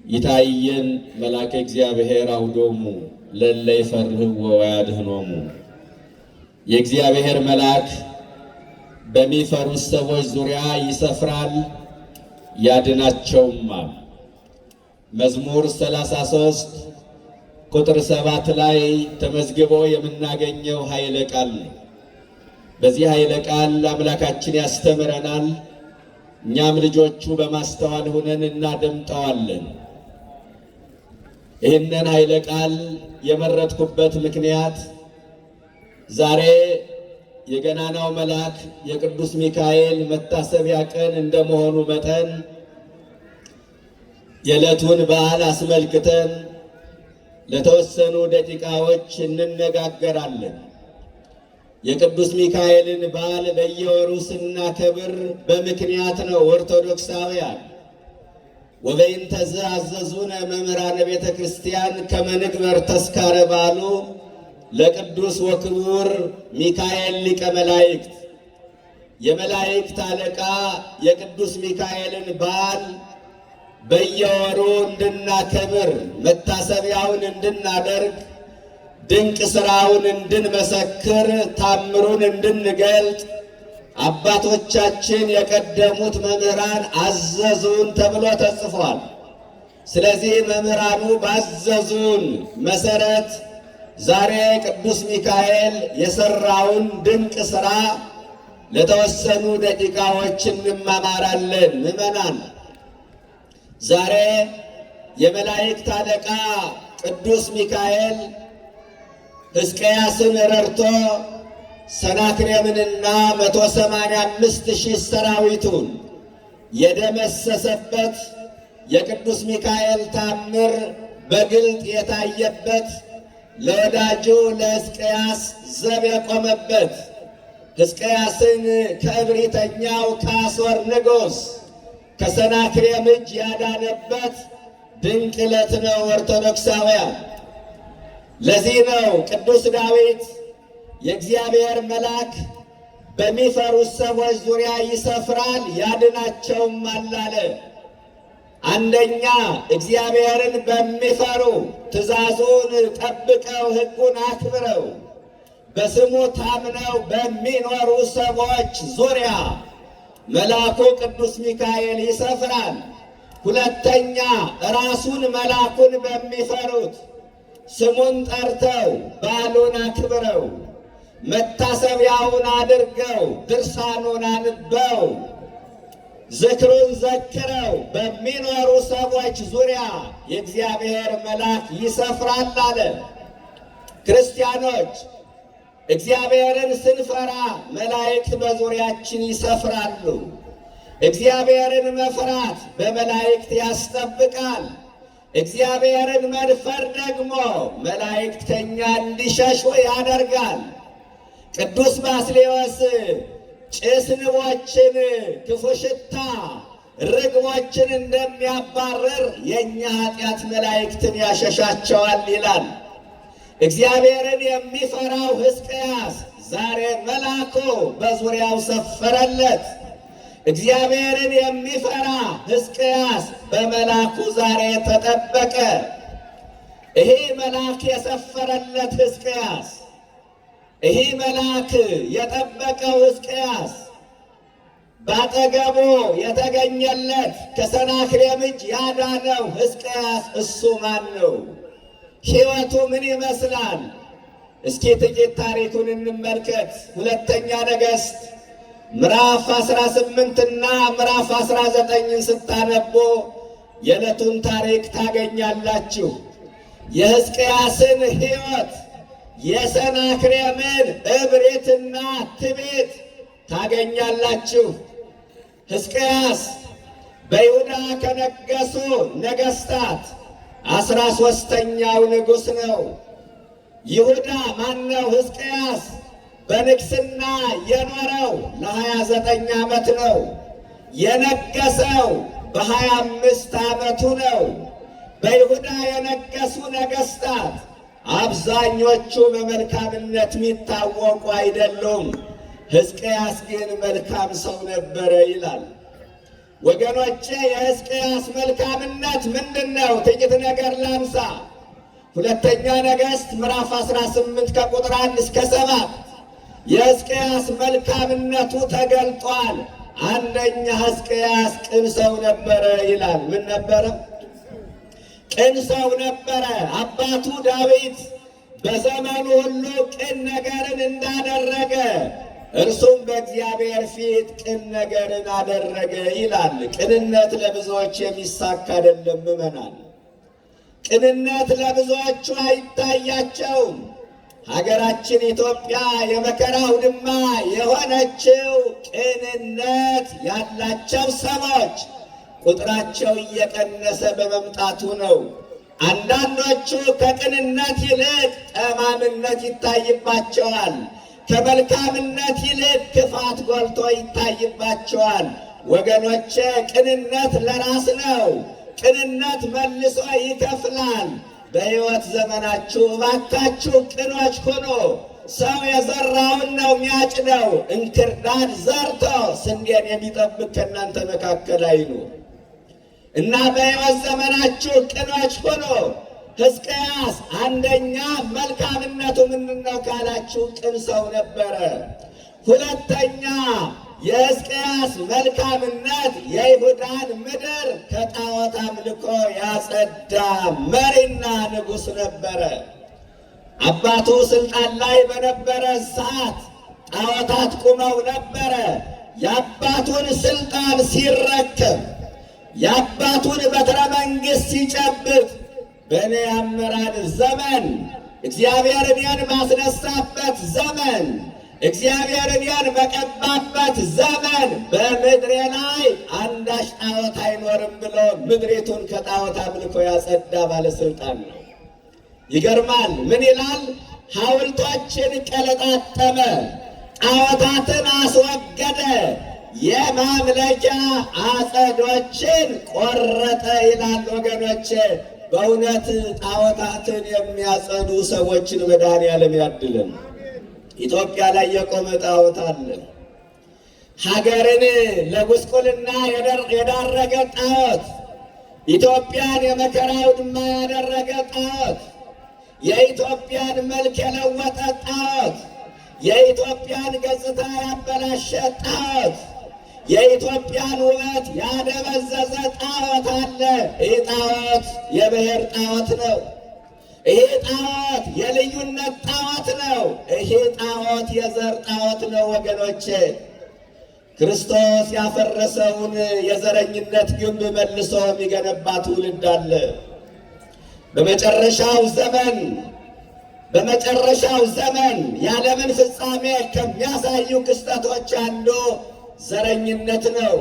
ይታየን መልአከ እግዚአብሔር አውዶሙ ለለ ይፈርህዎ ወያድኅኖሙ። የእግዚአብሔር መልአክ በሚፈሩት ሰዎች ዙሪያ ይሰፍራል ያድናቸውማል። መዝሙር 33 ቁጥር 7 ላይ ተመዝግቦ የምናገኘው ኃይለ ቃል ነው። በዚህ ኃይለ ቃል አምላካችን ያስተምረናል። እኛም ልጆቹ በማስተዋል ሆነን እናደምጠዋለን። ይህንን ኃይለ ቃል የመረጥኩበት ምክንያት ዛሬ የገናናው መልአክ የቅዱስ ሚካኤል መታሰቢያ ቀን እንደመሆኑ መጠን የዕለቱን በዓል አስመልክተን ለተወሰኑ ደቂቃዎች እንነጋገራለን። የቅዱስ ሚካኤልን በዓል በየወሩ ስናከብር በምክንያት ነው። ኦርቶዶክሳውያን ወበይንተ ዘአዘዙነ መምህራነ ቤተ ክርስቲያን ከመ ንግበር ተስካረ በዓሉ ለቅዱስ ወክቡር ሚካኤል ሊቀ መላእክት። የመላእክት አለቃ የቅዱስ ሚካኤልን በዓል በየወሩ እንድናከብር፣ መታሰቢያውን እንድናደርግ፣ ድንቅ ሥራውን እንድንመሰክር፣ ታምሩን እንድንገልጥ አባቶቻችን የቀደሙት መምህራን አዘዙን ተብሎ ተጽፏል። ስለዚህ መምህራኑ ባዘዙን መሰረት ዛሬ ቅዱስ ሚካኤል የሰራውን ድንቅ ሥራ ለተወሰኑ ደቂቃዎች እንማማራለን። ምዕመናን፣ ዛሬ የመላእክት አለቃ ቅዱስ ሚካኤል ሕዝቅያስን ረድቶ ሰናክሬምንና 185,000 ሰራዊቱን የደመሰሰበት የቅዱስ ሚካኤል ታምር በግልጥ የታየበት ለወዳጁ ለሕዝቅያስ ዘብ የቆመበት ሕዝቅያስን ከእብሪተኛው ከአሦር ንጉሥ ከሰናክሬም እጅ ያዳነበት ድንቅ ዕለት ነው። ኦርቶዶክሳውያን፣ ለዚህ ነው ቅዱስ ዳዊት የእግዚአብሔር መልአክ በሚፈሩት ሰዎች ዙሪያ ይሰፍራል ያድናቸውማል አለ። አንደኛ እግዚአብሔርን በሚፈሩ ትእዛዙን ጠብቀው ሕጉን አክብረው በስሙ ታምነው በሚኖሩ ሰዎች ዙሪያ መልአኩ ቅዱስ ሚካኤል ይሰፍራል። ሁለተኛ ራሱን መልአኩን በሚፈሩት ስሙን ጠርተው በዓሉን አክብረው መታሰቢያውን አድርገው ድርሳኑን አንበው ዝክሩን ዘክረው በሚኖሩ ሰዎች ዙሪያ የእግዚአብሔር መልአክ ይሰፍራል አለ። ክርስቲያኖች፣ እግዚአብሔርን ስንፈራ መላእክት በዙሪያችን ይሰፍራሉ። እግዚአብሔርን መፍራት በመላእክት ያስጠብቃል። እግዚአብሔርን መድፈር ደግሞ መላእክት ከእኛ እንዲሸሹ ያደርጋል። ቅዱስ ባስልዮስ ጭስ ንቦችን፣ ክፉ ሽታ ርግቦችን እንደሚያባርር የእኛ ኃጢአት መላእክትን ያሸሻቸዋል ይላል። እግዚአብሔርን የሚፈራው ሕዝቅያስ ዛሬ መልአኩ በዙሪያው ሰፈረለት። እግዚአብሔርን የሚፈራ ሕዝቅያስ በመልአኩ ዛሬ ተጠበቀ። ይሄ መልአክ የሰፈረለት ሕዝቅያስ፣ ይሄ መልአክ የጠበቀው ሕዝቅያስ፣ ባጠገቡ የተገኘለት ከሰናክሬም እጅ ያዳነው ሕዝቅያስ እሱ ማን ነው? ሕይወቱ ምን ይመስላል? እስኪ ጥቂት ታሪኩን እንመልከት። ሁለተኛ ነገሥት ምዕራፍ 18 እና ምዕራፍ 19ን ስታነቡ የዕለቱን ታሪክ ታገኛላችሁ። የሕዝቅያስን ሕይወት፣ የሰናክሬምን እብሪትና ትዕቢት ታገኛላችሁ። ሕዝቅያስ በይሁዳ ከነገሱ ነገሥታት 13ኛው ንጉሥ ነው። ይሁዳ ማነው? ሕዝቅያስ በንግስና የኖረው ለ29 ዓመት ነው። የነገሰው በ25 ዓመቱ ነው። በይሁዳ የነገሱ ነገሥታት አብዛኞቹ በመልካምነት የሚታወቁ አይደሉም። ሕዝቅያስ ግን መልካም ሰው ነበረ ይላል። ወገኖቼ የሕዝቅያስ መልካምነት ምንድን ነው? ጥቂት ነገር ላንሳ። ሁለተኛ ነገሥት ምዕራፍ 18 ከቁጥር 1 እስከ 7 የሕዝቅያስ መልካምነቱ ተገልጧል። አንደኛ ሕዝቅያስ ቅን ሰው ነበረ ይላል። ምን ነበረ? ቅን ሰው ነበረ። አባቱ ዳዊት በዘመኑ ሁሉ ቅን ነገርን እንዳደረገ እርሱም በእግዚአብሔር ፊት ቅን ነገርን አደረገ ይላል። ቅንነት ለብዙዎች የሚሳካ አይደለም ምዕመናን። ቅንነት ለብዙዎቹ አይታያቸውም። ሀገራችን ኢትዮጵያ የመከራ አውድማ የሆነችው ቅንነት ያላቸው ሰዎች ቁጥራቸው እየቀነሰ በመምጣቱ ነው። አንዳንዶቹ ከቅንነት ይልቅ ጠማምነት ይታይባቸዋል። ከመልካምነት ይልቅ ክፋት ጎልቶ ይታይባቸዋል። ወገኖቼ ቅንነት ለራስ ነው። ቅንነት መልሶ ይከፍላል። በሕይወት ዘመናችሁ እባካችሁ ቅኖች ሁኑ። ሰው የዘራውን ነው የሚያጭደው። እንክርዳድ ዘርቶ ስንዴን የሚጠብቅ ከእናንተ መካከል አይኑር እና በሕይወት ዘመናችሁ ቅኖች ሁኑ። ሕዝቅያስ አንደኛ መልካምነቱ ምንድን ነው ካላችሁ ቅን ሰው ነበረ። ሁለተኛ የሕዝቅያስ መልካምነት የይሁዳን ምድር ከጣዖት አምልኮ ያጸዳ መሪና ንጉሥ ነበረ። አባቱ ስልጣን ላይ በነበረ ሰዓት ጣዖታት ቁመው ነበረ። የአባቱን ስልጣን ሲረከብ የአባቱን በትረ መንግሥት ሲጨብጥ በእኔ አመራር ዘመን እግዚአብሔር እኔን ባስነሳበት ዘመን እግዚአብሔር እኔን በቀባበት ዘመን በምድሬ ላይ አንዳች ጣዖት አይኖርም ብሎ ምድሪቱን ከጣዖት አምልኮ ያጸዳ ባለስልጣን ነው። ይገርማል። ምን ይላል? ሐውልቶችን ቀለጣጠመ፣ ጣዖታትን አስወገደ፣ የማምለኪያ አጸዶችን ቆረጠ ይላል። ወገኖቼ በእውነት ጣዖታትን የሚያጸዱ ሰዎችን መድኃኔዓለም ያድለን። ኢትዮጵያ ላይ የቆመ ጣዖት አለ። ሀገርን ለጉስቁልና የዳረገ ጣዖት፣ ኢትዮጵያን የመከራ አውድማ ያደረገ ጣዖት፣ የኢትዮጵያን መልክ የለወጠ ጣዖት፣ የኢትዮጵያን ገጽታ ያበላሸ ጣዖት፣ የኢትዮጵያን ውበት ያደበዘዘ ጣዖት አለ። ይህ ጣዖት የብሔር ጣዖት ነው። ይህ ጣዖት የልዩነት ጣዖት ነው። ይህ ጣዖት የዘር ጣዖት ነው። ወገኖቼ ክርስቶስ ያፈረሰውን የዘረኝነት ግንብ መልሶ የሚገነባ ትውልድ አለ። በመጨረሻው ዘመን የዓለምን ፍጻሜ ከሚያሳዩ ክስተቶች አንዱ ዘረኝነት ነው።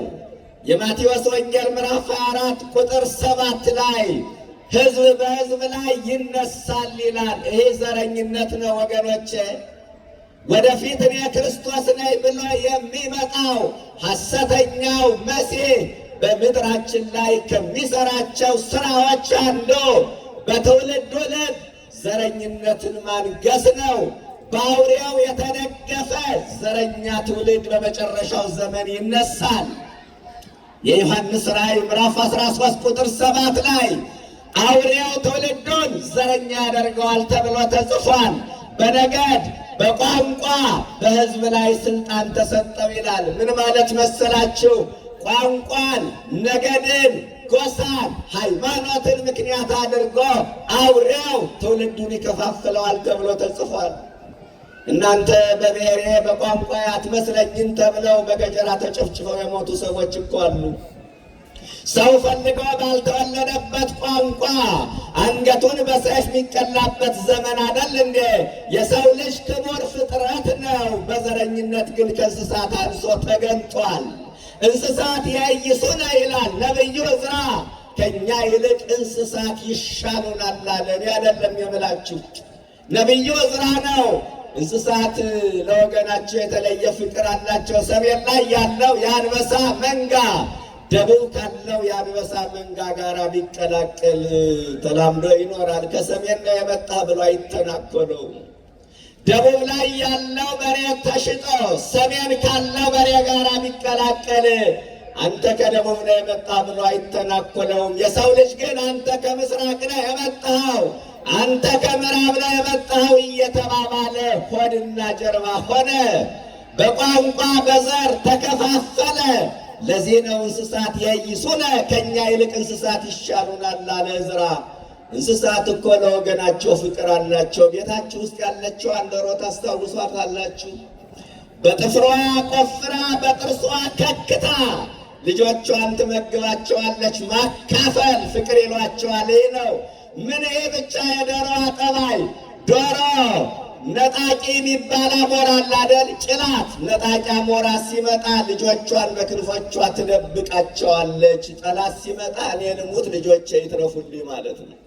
የማቴዎስ ወንጌል ምዕራፍ 24 ቁጥር 7 ላይ ሕዝብ በሕዝብ ላይ ይነሳል ይላል። ይህ ዘረኝነት ነው ወገኖቼ። ወደፊት እኔ ክርስቶስ ነኝ ብሎ የሚመጣው ሐሰተኛው መሲህ በምድራችን ላይ ከሚሰራቸው ስራዎች አንዱ በትውልድ ልብ ዘረኝነትን ማንገስ ነው። በአውሬው የተደገፈ ዘረኛ ትውልድ በመጨረሻው ዘመን ይነሳል። የዮሐንስ ራእይ ምዕራፍ 13 ቁጥር 7 ላይ አውሬው ትውልዱን ዘረኛ ያደርገዋል ተብሎ ተጽፏል። በነገድ በቋንቋ በሕዝብ ላይ ስልጣን ተሰጠው ይላል። ምን ማለት መሰላችሁ? ቋንቋን፣ ነገድን፣ ጎሳን፣ ሃይማኖትን ምክንያት አድርጎ አውሬው ትውልዱን ይከፋፍለዋል ተብሎ ተጽፏል። እናንተ በብሔሬ በቋንቋ አትመስለኝም ተብለው በገጀራ ተጨፍጭፈው የሞቱ ሰዎች እኮ አሉ። ሰው ፈልጎ ባልተወለደበት ቋንቋ አንገቱን በሰይፍ የሚቀላበት ዘመን አይደል እንዴ? የሰው ልጅ ክቡር ፍጥረት ነው። በዘረኝነት ግን ከእንስሳት አንሶ ተገንጧል። እንስሳት ያይሱነ ይላል ነቢዩ ዕዝራ። ከእኛ ይልቅ እንስሳት ይሻሉናል አለ። እኔ አይደለም የምላችሁ፣ ነቢዩ ዕዝራ ነው። እንስሳት ለወገናቸው የተለየ ፍቅር አላቸው። ሰሜን ላይ ያለው የአንበሳ መንጋ ደቡብ ካለው የአንበሳ መንጋ ጋር ቢቀላቀል ተላምዶ ይኖራል። ከሰሜን ነው የመጣ ብሎ አይተናኮለው። ደቡብ ላይ ያለው በሬ ተሽጦ ሰሜን ካለው በሬ ጋር ቢቀላቀል አንተ ከደቡብ ነው የመጣ ብሎ አይተናኮለውም። የሰው ልጅ ግን አንተ ከምስራቅ ነው የመጣኸው፣ አንተ ከምዕራብ ነው የመጣኸው እየተባባለ ሆድና ጀርባ ሆነ። በቋንቋ በዘር ተከፋፈለ። ለዚህ ነው እንስሳት የይሱነ ከኛ ይልቅ እንስሳት ይሻሉናል አለ ዕዝራ። እንስሳት እኮ ለወገናቸው ፍቅር አላቸው። ቤታችሁ ውስጥ ያለችው ዶሮ ታስታውሷታላችሁ? በጥፍሯ ቆፍራ በጥርሷ ከክታ ልጆቿን ትመግባቸዋለች። ማካፈል ፍቅር ይሏቸዋል። ይህ ነው። ምን ይሄ ብቻ የዶሮዋ ጠባይ? ዶሮ ነጣቂ የሚባል አሞራ አለ አይደል? ጭላት ነጣቂ አሞራ ሲመጣ ልጆቿን በክንፎቿ ትደብቃቸዋለች። ጠላት ሲመጣ እኔ ልሙት ልጆቼ ይትረፉልኝ ማለት ነው።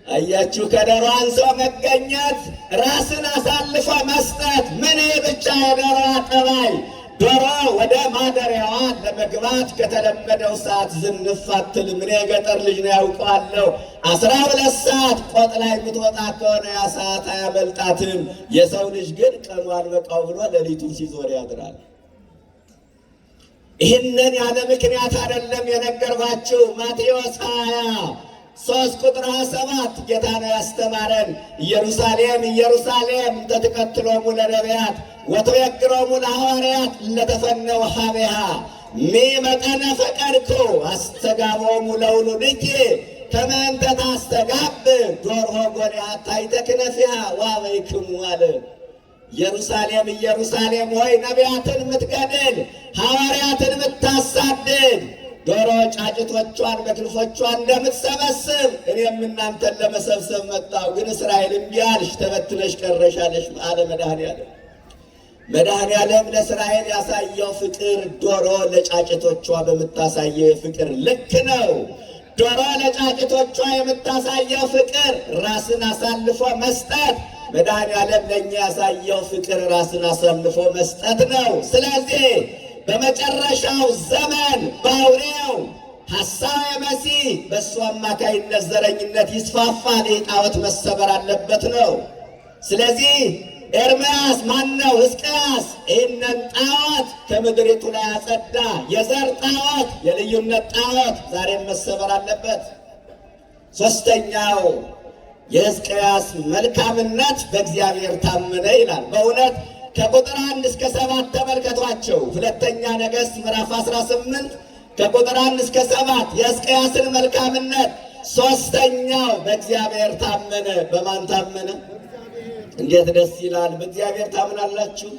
አያችሁ ከዶሮ አንሶ መገኘት፣ ራስን አሳልፎ መስጠት። ምን ብቻ የዶሮዋ ጠባይ? ዶሮ ወደ ማደሪያዋ ለመግባት ከተለመደው ሰዓት ዝንፍ አትልም። እኔ የገጠር ልጅ ነው ያውቀዋለሁ። 12 ሰዓት ቆጥ ላይ የምትወጣ ከሆነ ያ ሰዓት አያመልጣትም። የሰው ልጅ ግን ቀኑ አልበቃው ብሎ ሌሊቱን ሲዞር ያድራል። ይህንን ያለ ምክንያት አይደለም የነገርኳችሁ። ማቴዎስ 23 ቁጥር 27 ጌታ ነው ያስተማረን። ኢየሩሳሌም ኢየሩሳሌም ተትቀትሎሙ ለነቢያት ወትቤግሮሙ ለሐዋርያት ለተፈነው ሀቤሃ ሚመጠነ ፈቀድኩ አስተጋቦሙ ለውሉድኪ ከመ እንተ ታስተጋብ ዶርሆ ጎልያት ታሕተ ክነፊሃ ወአበይክሙ አለ። ኢየሩሳሌም ኢየሩሳሌም ሆይ ነቢያትን የምትገድል ሐዋርያትን የምታሳድድ ዶሮ ጫጭቶቿን በክንፎቿ እንደምትሰበስብ እኔም እናንተን ለመሰብሰብ መጣሁ። ግን እስራኤል እምቢ አልሽ፣ ተበትነሽ ቀረሻለሽ አለ መድኃኔዓለም። መድኃኔዓለም ለእስራኤል ያሳየው ፍቅር ዶሮ ለጫጭቶቿ በምታሳየው የፍቅር ልክ ነው። ዶሮ ለጫጭቶቿ የምታሳየው ፍቅር ራስን አሳልፎ መስጠት፣ መድኃኔዓለም ለእኛ ያሳየው ፍቅር ራስን አሳልፎ መስጠት ነው። ስለዚህ በመጨረሻው ዘመን በአውሬው ሐሳዌ መሲህ በእሱ አማካይነት ዘረኝነት ይስፋፋል። ጣዖት መሰበር አለበት ነው። ስለዚህ ኤርምያስ ማነው? ሕዝቅያስ ይህንን ጣዖት ከምድሪቱ ላይ አጸዳ። የዘር ጣዖት፣ የልዩነት ጣዖት ዛሬም መሰበር አለበት። ሦስተኛው የሕዝቅያስ መልካምነት በእግዚአብሔር ታመነ ይላል። በእውነት ከቁጥር 1 እስከ 7 ተመልከቷቸው። ሁለተኛ ነገሥት ምዕራፍ 18 ከቁጥር 1 እስከ 7 የሕዝቅያስን መልካምነት። ሦስተኛው በእግዚአብሔር ታመነ። በማን ታመነ? እንዴት ደስ ይላል! በእግዚአብሔር ታምናላችሁ?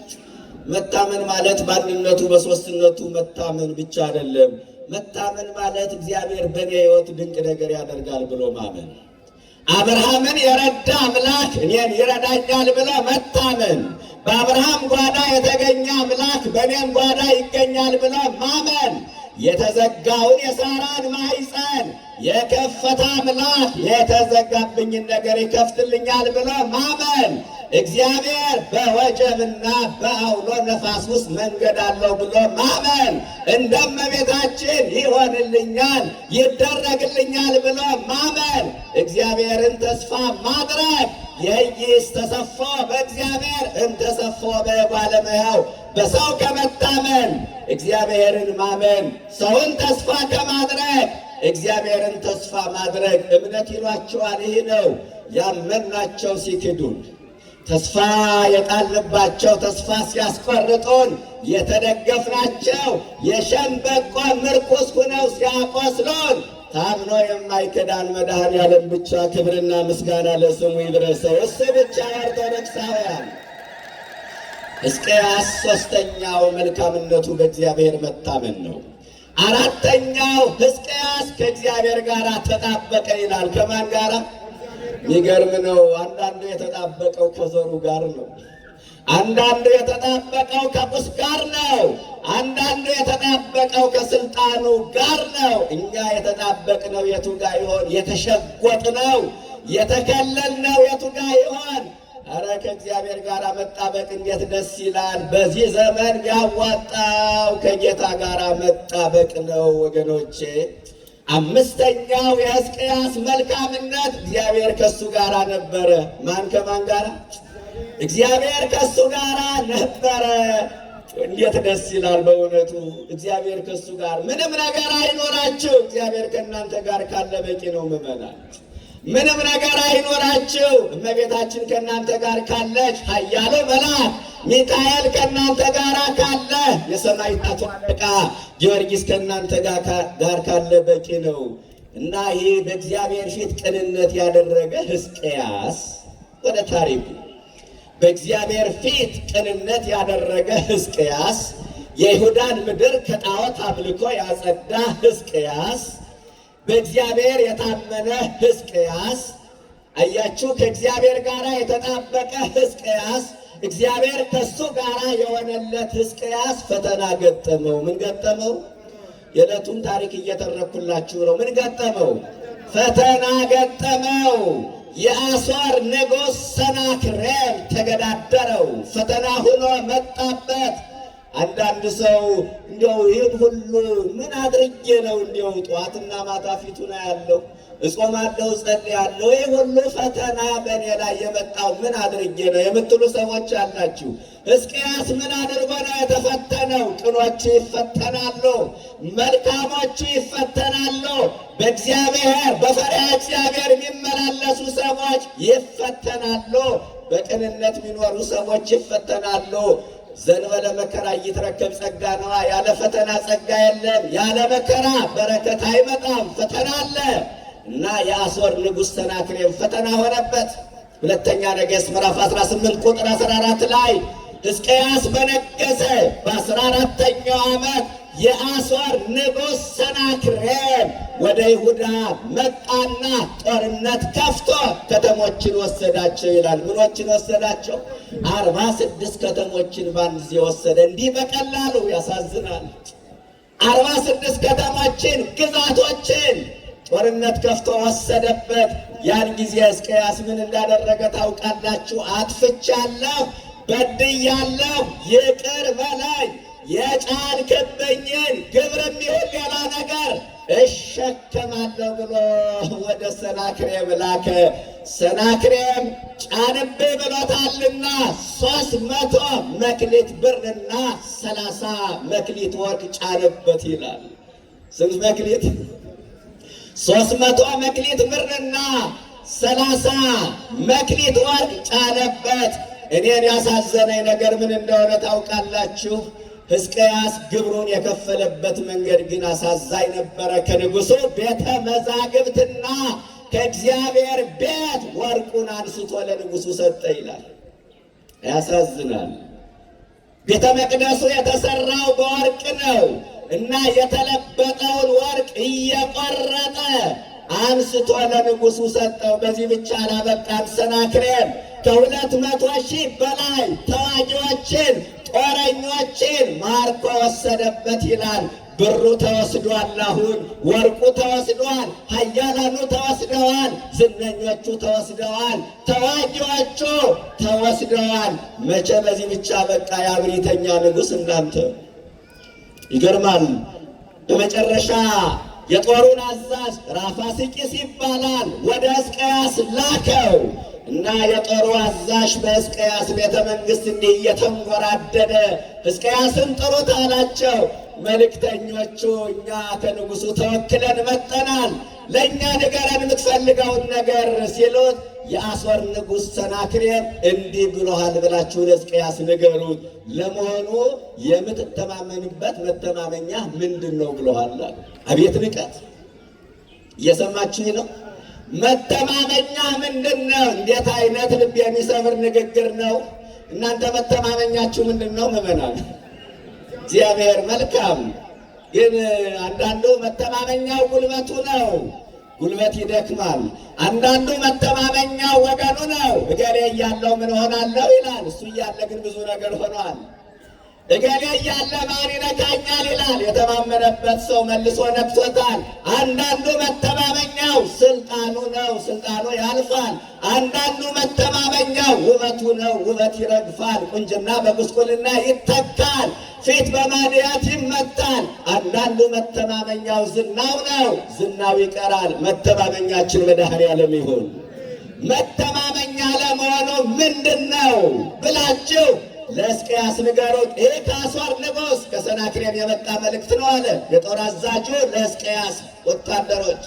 መታመን ማለት በአንድነቱ በሦስትነቱ መታመን ብቻ አይደለም። መታመን ማለት እግዚአብሔር በእኔ ሕይወት ድንቅ ነገር ያደርጋል ብሎ ማመን። አብርሃምን የረዳ አምላክ እኔን ይረዳኛል ብሎ መታመን። በአብርሃም ጓዳ የተገኘ አምላክ በእኔም ጓዳ ይገኛል ብሎ ማመን። የተዘጋውን የሳራን ማኅፀን የከፈተ አምላክ የተዘጋብኝን ነገር ይከፍትልኛል ብሎ ማመን። እግዚአብሔር በወጀብና በአውሎ ነፋስ ውስጥ መንገድ አለው ብሎ ማመን። እንደ እመቤታችን ይሆንልኛል ይደረግልኛል ብሎ ማመን። እግዚአብሔርን ተስፋ ማድረግ። የይስ ተሰፎ በእግዚአብሔር እንተሰፎ በባለሙያው በሰው ከመታመን እግዚአብሔርን ማመን፣ ሰውን ተስፋ ከማድረግ እግዚአብሔርን ተስፋ ማድረግ እምነት ይሏቸዋል። ይህ ነው ያመናቸው ሲክዱን፣ ተስፋ የጣልባቸው ተስፋ ሲያስቆርጡን፣ የተደገፍናቸው የሸምበቆ ምርኩስ ሁነው ሲያቆስሉን ታምኖ የማይከዳን መድኃኔዓለም ብቻ ክብርና ምስጋና ለስሙ ይድረሰው። እሱ ብቻ ኦርቶዶክሳውያን። ሕዝቅያስ ሦስተኛው መልካምነቱ በእግዚአብሔር መታመን ነው። አራተኛው ሕዝቅያስ ከእግዚአብሔር ጋር ተጣበቀ ይላል። ከማን ጋር? የሚገርም ነው። አንዳንዱ የተጣበቀው ከዘሩ ጋር ነው። አንዳንዱ የተጣበቀው ከቁስ ጋር ነው። አንዳንዱ የተጣበቀው ከስልጣኑ ጋር ነው። እኛ የተጣበቅነው የቱ ጋር ይሆን? የተሸጎጥነው የተከለልነው የቱ ጋር ይሆን? አረ ከእግዚአብሔር ጋር መጣበቅ እንዴት ደስ ይላል! በዚህ ዘመን ያዋጣው ከጌታ ጋር መጣበቅ ነው ወገኖቼ። አምስተኛው የሕዝቅያስ መልካምነት እግዚአብሔር ከሱ ጋር ነበረ። ማን ከማን ጋር? እግዚአብሔር ከሱ ጋር ነበረ። እንዴት ደስ ይላል በእውነቱ። እግዚአብሔር ከሱ ጋር ምንም ነገር አይኖራችሁ፣ እግዚአብሔር ከእናንተ ጋር ካለ በቂ ነው ምዕመናን። ምንም ነገር አይኖራችሁ፣ እመቤታችን ከእናንተ ጋር ካለች፣ ኃያሉ መልአክ ሚካኤል ከእናንተ ጋር ካለ፣ የሰማዕታቱ አለቃ ጊዮርጊስ ከእናንተ ጋር ካለ በቂ ነው። እና ይህ በእግዚአብሔር ፊት ቅንነት ያደረገ ሕዝቅያስ ወደ ታሪኩ በእግዚአብሔር ፊት ቅንነት ያደረገ ሕዝቅያስ፣ የይሁዳን ምድር ከጣዖት አምልኮ ያጸዳ ሕዝቅያስ፣ በእግዚአብሔር የታመነ ሕዝቅያስ፣ አያችሁ፣ ከእግዚአብሔር ጋር የተጣበቀ ሕዝቅያስ፣ እግዚአብሔር ከሱ ጋር የሆነለት ሕዝቅያስ ፈተና ገጠመው። ምን ገጠመው? የዕለቱን ታሪክ እየተረኩላችሁ ነው። ምን ገጠመው? ፈተና ገጠመው። የአሦር ንጉሥ ሰናክሬም ተገዳደረው። ፈተና ሆኖ መጣበት። አንዳንድ ሰው እንዲያው ይህን ሁሉ ምን አድርጌ ነው እንዲያው ጠዋትና ማታ ፊቱን ያለው እጾማለሁ፣ ጸልያለሁ፣ ይህ ሁሉ ፈተና በእኔ ላይ የመጣው ምን አድርጌ ነው የምትሉ ሰዎች አላችሁ። ሕዝቅያስ ምን አድርጎ ነው የተፈተነው? ቅኖቹ ይፈተናሉ፣ መልካሞቹ ይፈተናሉ። በእግዚአብሔር በፈሪሃ እግዚአብሔር የሚመላለሱ ሰዎች ይፈተናሉ። በቅንነት የሚኖሩ ሰዎች ይፈተናሉ። ዘንበለ መከራ እይትረከብ ጸጋ ነዋ። ያለ ፈተና ጸጋ የለም። ያለ መከራ በረከት አይመጣም። ፈተና አለ እና የአሦር ንጉሥ ሰናክሬም ፈተና ሆነበት። ሁለተኛ ነገሥት ምዕራፍ 18 ቁጥር 14 ላይ ሕዝቅያስ በነገሰ በ14ኛው ዓመት የአሦር ንጉሥ ሰናክሬም ወደ ይሁዳ መጣና ጦርነት ከፍቶ ከተሞችን ወሰዳቸው ይላል። ምኖችን ወሰዳቸው? 46 ከተሞችን በአንድ ጊዜ ወሰደ። እንዲህ በቀላሉ ያሳዝናል። 46 ከተሞችን፣ ግዛቶችን ጦርነት ከፍቶ ወሰደበት። ያን ጊዜ ሕዝቅያስ ምን እንዳደረገ ታውቃላችሁ? አጥፍቻለሁ፣ በድያለሁ፣ ይቅር በለኝ፣ የጫንክብኝን ግብርም ይሁን ሌላ ነገር እሸከማለሁ ብሎ ወደ ሰናክሬም ላከ። ሰናክሬም ጫንብህ ብሎታልና 300 መክሊት ብርና 30 መክሊት ወርቅ ጫንበት ይላል። ስንት መክሊት? 300 መክሊት ብርና 30 መክሊት ወርቅ ጫነበት። እኔን ያሳዘነኝ ነገር ምን እንደሆነ ታውቃላችሁ? ሕዝቅያስ ግብሩን የከፈለበት መንገድ ግን አሳዛኝ ነበረ። ከንጉሡ ቤተ መዛግብትና ከእግዚአብሔር ቤት ወርቁን አንስቶ ለንጉሡ ሰጠ ይላል። ያሳዝናል። ቤተ መቅደሱ የተሰራው በወርቅ ነው እና የተለበጠውን ወርቅ እየቆረጠ አንስቶ ለንጉሡ ሰጠው። በዚህ ብቻ አላበቃም። ሰናክሬም ከ200,000 በላይ ተዋጊዎችን፣ ጦረኞችን ማርኮ ወሰደበት ይላል። ብሩ ተወስዷል። አሁን ወርቁ ተወስዷል። ኃያላኑ ተወስደዋል። ዝነኞቹ ተወስደዋል። ተዋጊዎቹ ተወስደዋል። መቼ በዚህ ብቻ በቃ? የአብሪተኛ ንጉሥ እናንተ ይገርማል። በመጨረሻ የጦሩን አዛዥ ራፋስቂስ ይባላል ወደ ሕዝቅያስ ላከው እና የጦሩ አዛዥ በሕዝቅያስ ቤተ መንግሥት እንዲህ እየተንጎራደደ ሕዝቅያስን ጥሩት አላቸው። መልእክተኞቹ እኛ ከንጉሡ ተወክለን መጠናል፣ ለእኛ ንገረን የምትፈልገውን ነገር ሲሉት የአሦር ንጉሥ ሰናክሬም እንዲህ ብሎሃል ብላችሁ ለሕዝቅያስ ንገሩት። ለመሆኑ የምትተማመንበት መተማመኛ ምንድን ነው ብሎሃል? አቤት ንቀት! እየሰማችሁ ነው? መተማመኛ ምንድን ነው? እንዴት አይነት ልብ የሚሰብር ንግግር ነው! እናንተ መተማመኛችሁ ምንድን ነው? ምዕመናን፣ እግዚአብሔር መልካም። ግን አንዳንዱ መተማመኛው ጉልበቱ ነው፣ ጉልበት ይደክማል። አንዳንዱ መተማመኛው ወገኑ ነው። እገሌ እያለው ምን ሆናለሁ ይላል። እሱ እያለ ግን ብዙ ነገር ሆኗል። እገሌ እያለ ማን ይነካኛል ይላል። የተማመነበት ሰው መልሶ ነክቶታል። አንዳንዱ መተማመኛው ስልጣኑ ነው፣ ስልጣኑ ያልፋል። አንዳንዱ መተማመኛው ውበቱ ነው፣ ውበት ይረግፋል። ቁንጅና በጉስቁልና ይተካል። ፊት በማድያት ይመታል። አንዳንዱ መተማመኛው ዝናው ነው፣ ዝናው ይቀራል። መተማመኛችን መድኃኔዓለም ይሁን። መተማመኛ ለመሆኑ ምንድን ነው ብላችሁ ለሕዝቅያስ ንገሩት። ይህ ከአሦር ንጉሥ ከሰናክሬም የመጣ መልእክት ነው አለ የጦር አዛዡ ለሕዝቅያስ ወታደሮች